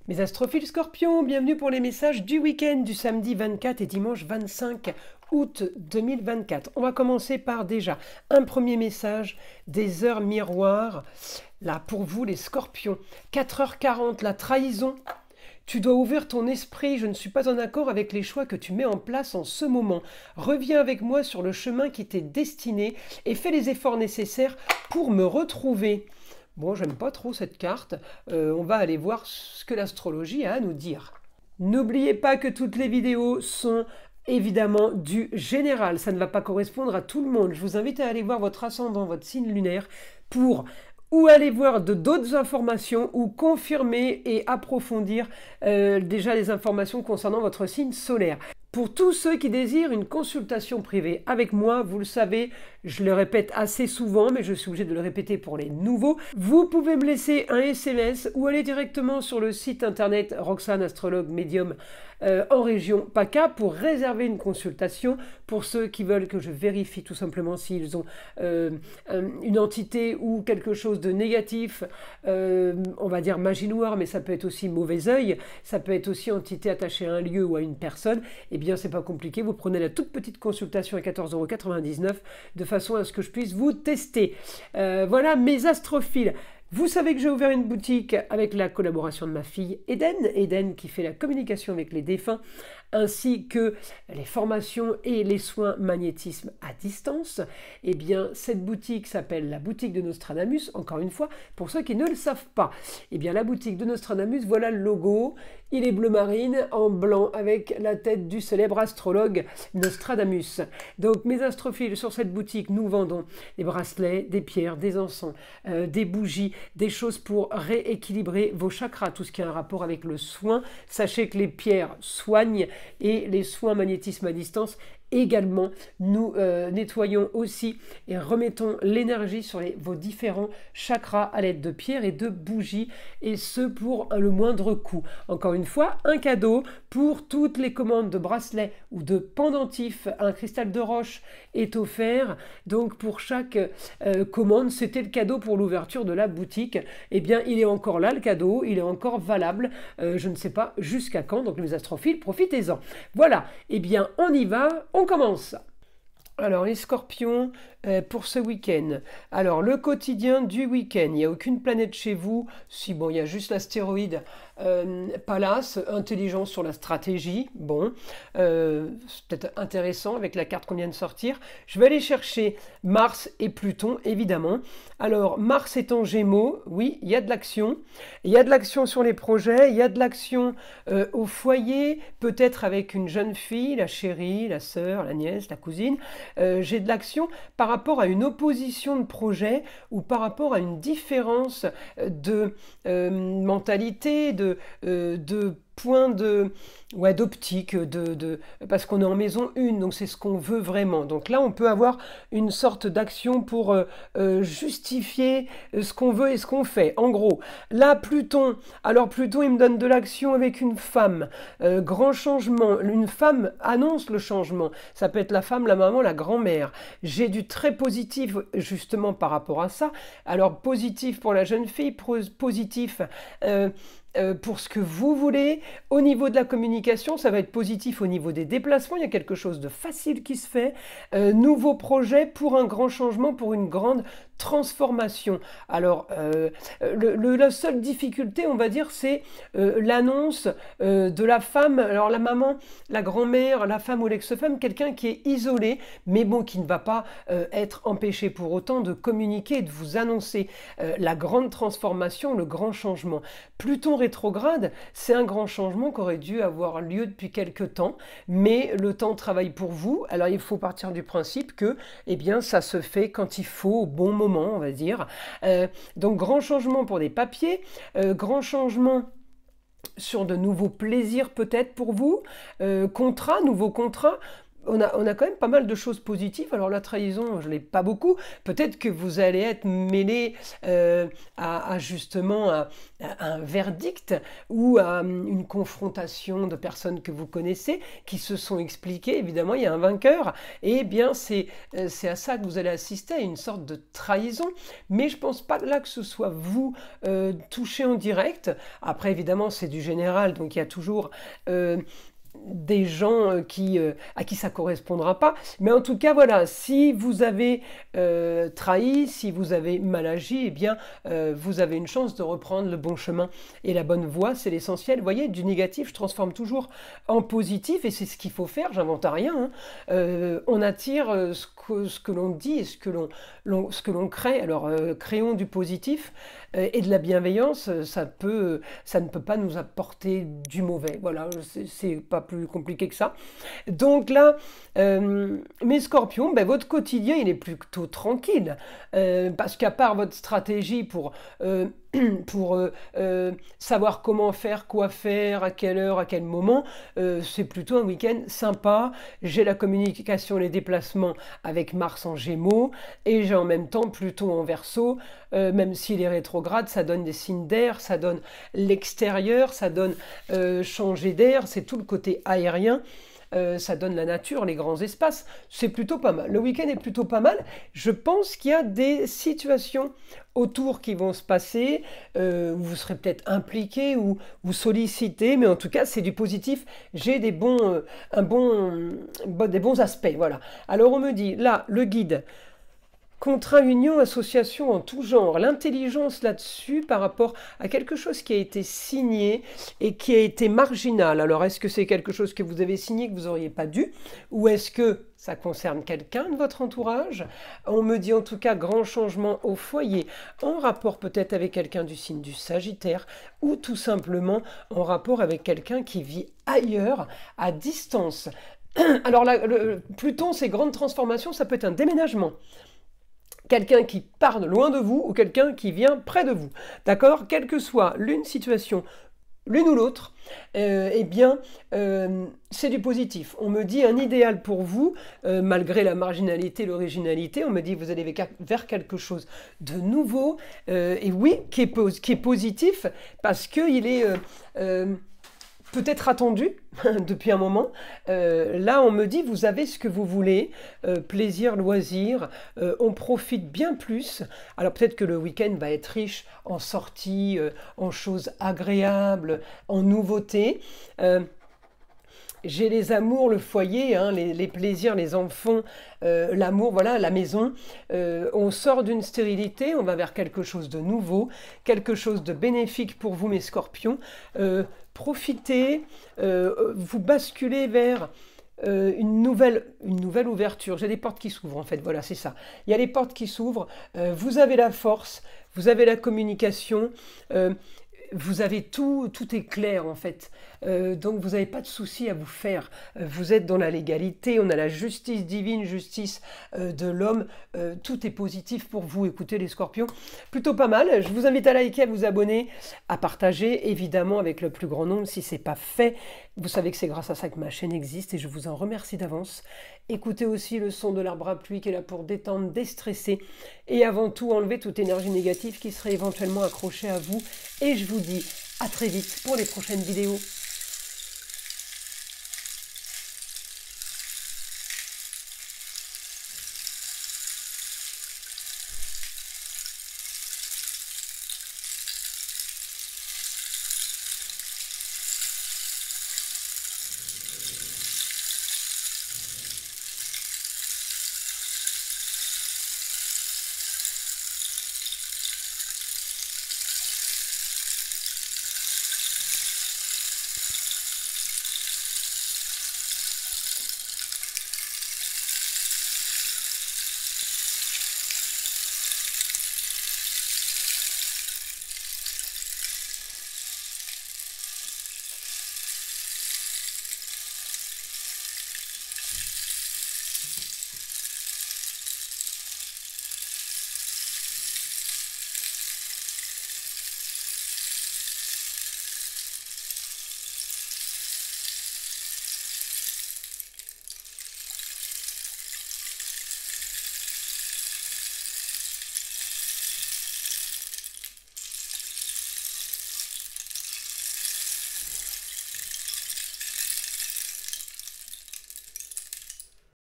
Mes astrophiles scorpions, bienvenue pour les messages du week-end du samedi 24 et dimanche 25 août 2024. On va commencer par déjà un premier message des heures miroirs. Là, pour vous les scorpions, 4h40, la trahison. Tu dois ouvrir ton esprit, je ne suis pas en accord avec les choix que tu mets en place en ce moment. Reviens avec moi sur le chemin qui t'est destiné et fais les efforts nécessaires pour me retrouver. Bon, j'aime pas trop cette carte. On va aller voir ce que l'astrologie a à nous dire. N'oubliez pas que toutes les vidéos sont évidemment du général. Ça ne va pas correspondre à tout le monde. Je vous invite à aller voir votre ascendant, votre signe lunaire, pour ou aller voir d'autres informations ou confirmer et approfondir déjà les informations concernant votre signe solaire. Pour tous ceux qui désirent une consultation privée avec moi, vous le savez, je le répète assez souvent, mais je suis obligé de le répéter pour les nouveaux, vous pouvez me laisser un SMS ou aller directement sur le site internet Roxane Astrologue Médium en région PACA pour réserver une consultation pour ceux qui veulent que je vérifie tout simplement s'ils ont une entité ou quelque chose de négatif, on va dire magie noire, mais ça peut être aussi mauvais œil, ça peut être aussi entité attachée à un lieu ou à une personne. Eh bien, c'est pas compliqué, vous prenez la toute petite consultation à 14,99 € de façon à ce que je puisse vous tester. Voilà mes astrophiles. Vous savez que j'ai ouvert une boutique avec la collaboration de ma fille Eden qui fait la communication avec les défunts, ainsi que les formations et les soins magnétisme à distance. Eh bien, cette boutique s'appelle la boutique de Nostradamus, encore une fois, pour ceux qui ne le savent pas. Eh bien, la boutique de Nostradamus, voilà le logo. Il est bleu marine en blanc avec la tête du célèbre astrologue Nostradamus. Donc, mes astrophiles, sur cette boutique, nous vendons des bracelets, des pierres, des encens, des bougies, des choses pour rééquilibrer vos chakras, tout ce qui a un rapport avec le soin. Sachez que les pierres soignent et les soins magnétisme à distance également. Nous nettoyons aussi et remettons l'énergie sur vos différents chakras à l'aide de pierres et de bougies, et ce pour le moindre coût. Encore une fois, un cadeau pour toutes les commandes de bracelets ou de pendentifs. Un cristal de roche est offert. Donc pour chaque commande, c'était le cadeau pour l'ouverture de la boutique. Eh bien, il est encore là, le cadeau, il est encore valable. Je ne sais pas jusqu'à quand. Donc les astrophiles, profitez-en. Voilà, eh bien, on y va, on commence. Alors les scorpions, pour ce week-end. Alors le quotidien du week-end, il n'y a aucune planète chez vous. Si, bon, il y a juste l'astéroïde Pallas, intelligence sur la stratégie. Bon, c'est peut-être intéressant avec la carte qu'on vient de sortir. Je vais aller chercher Mars et Pluton, évidemment. Alors Mars est en Gémeaux, oui, il y a de l'action. Il y a de l'action sur les projets, il y a de l'action au foyer, peut-être avec une jeune fille, la chérie, la sœur, la nièce, la cousine. J'ai de l'action par rapport à une opposition de projet ou par rapport à une différence de mentalité, de point d'optique, parce qu'on est en maison 1, donc c'est ce qu'on veut vraiment. Donc là, on peut avoir une sorte d'action pour justifier ce qu'on veut et ce qu'on fait. En gros, là, Pluton, alors Pluton, il me donne de l'action avec une femme. Grand changement, une femme annonce le changement. Ça peut être la femme, la maman, la grand-mère. J'ai du très positif, justement, par rapport à ça. Alors, positif pour la jeune fille, positif pour ce que vous voulez. Au niveau de la communication, ça va être positif au niveau des déplacements. Il y a quelque chose de facile qui se fait. Nouveau projet pour un grand changement, pour une grande transformation. Alors, la seule difficulté, on va dire, c'est l'annonce de la femme, alors la maman, la grand-mère, la femme ou l'ex-femme, quelqu'un qui est isolé, mais bon, qui ne va pas être empêché pour autant de communiquer et de vous annoncer la grande transformation, le grand changement. Pluton rétrograde, c'est un grand changement qui aurait dû avoir lieu depuis quelque temps, mais le temps travaille pour vous. Alors, il faut partir du principe que, eh bien, ça se fait quand il faut, au bon moment, on va dire. Donc, grand changement pour des papiers, grand changement sur de nouveaux plaisirs peut-être pour vous, nouveaux contrats, on a quand même pas mal de choses positives. Alors la trahison, je ne l'ai pas beaucoup. Peut-être que vous allez être mêlé justement à un verdict ou à une confrontation de personnes que vous connaissez qui se sont expliquées. Évidemment, il y a un vainqueur. Et bien, c'est à ça que vous allez assister, à une sorte de trahison. Mais je ne pense pas là que ce soit vous touché en direct. Après, évidemment, c'est du général, donc il y a toujours des gens à qui ça correspondra pas. Mais en tout cas, voilà, si vous avez trahi, si vous avez mal agi, eh bien, vous avez une chance de reprendre le bon chemin et la bonne voie, c'est l'essentiel. Vous voyez, du négatif, je transforme toujours en positif et c'est ce qu'il faut faire, j'invente rien. Hein. On attire ce que l'on dit et ce que l'on crée. Alors, créons du positif et de la bienveillance, ça ne peut pas nous apporter du mauvais. Voilà, c'est pas plus compliqué que ça. Donc là, mes scorpions, ben, votre quotidien, il est plutôt tranquille. Parce qu'à part votre stratégie pour savoir comment faire, quoi faire, à quelle heure, à quel moment, c'est plutôt un week-end sympa. J'ai la communication, les déplacements avec Mars en Gémeaux et j'ai en même temps Pluton en Verseau. Même s'il est rétrograde, ça donne des signes d'air, ça donne l'extérieur, ça donne changer d'air, c'est tout le côté aérien. Ça donne la nature, les grands espaces, c'est plutôt pas mal. Le week-end est plutôt pas mal. Je pense qu'il y a des situations autour qui vont se passer, où vous serez peut-être impliqué ou vous sollicité, mais en tout cas, c'est du positif. J'ai des bons aspects, voilà. Alors on me dit, là, le guide, contrat, union, association en tout genre, l'intelligence là-dessus par rapport à quelque chose qui a été signé et qui a été marginal. Alors, est-ce que c'est quelque chose que vous avez signé que vous n'auriez pas dû? Ou est-ce que ça concerne quelqu'un de votre entourage? On me dit en tout cas grand changement au foyer, en rapport peut-être avec quelqu'un du signe du Sagittaire ou tout simplement en rapport avec quelqu'un qui vit ailleurs, à distance. Alors, Pluton, ces grandes transformations, ça peut être un déménagement. Quelqu'un qui part de loin de vous ou quelqu'un qui vient près de vous. D'accord? Quelle que soit l'une situation, l'une ou l'autre, eh bien, c'est du positif. On me dit un idéal pour vous, malgré la marginalité, l'originalité, on me dit vous allez vers quelque chose de nouveau, et oui, qui est positif, parce qu'il est peut-être attendu depuis un moment. Là, on me dit, vous avez ce que vous voulez, plaisir, loisir, on profite bien plus. Alors peut-être que le week-end va être riche en sorties, en choses agréables, en nouveautés. J'ai les amours, le foyer, hein, les plaisirs, les enfants, l'amour, voilà, la maison. On sort d'une stérilité, on va vers quelque chose de nouveau, quelque chose de bénéfique pour vous, mes scorpions. Profitez, vous basculez vers une nouvelle ouverture. J'ai des portes qui s'ouvrent, en fait, voilà, c'est ça. Il y a les portes qui s'ouvrent, vous avez la force, vous avez la communication, vous avez tout est clair en fait, donc vous n'avez pas de souci à vous faire, vous êtes dans la légalité, on a la justice divine, justice de l'homme, tout est positif pour vous. Écoutez les scorpions, plutôt pas mal. Je vous invite à liker, à vous abonner, à partager évidemment avec le plus grand nombre si ce n'est pas fait. Vous savez que c'est grâce à ça que ma chaîne existe et je vous en remercie d'avance. Écoutez aussi le son de l'arbre à pluie qui est là pour détendre, déstresser et avant tout enlever toute énergie négative qui serait éventuellement accrochée à vous. Et je vous dis à très vite pour les prochaines vidéos.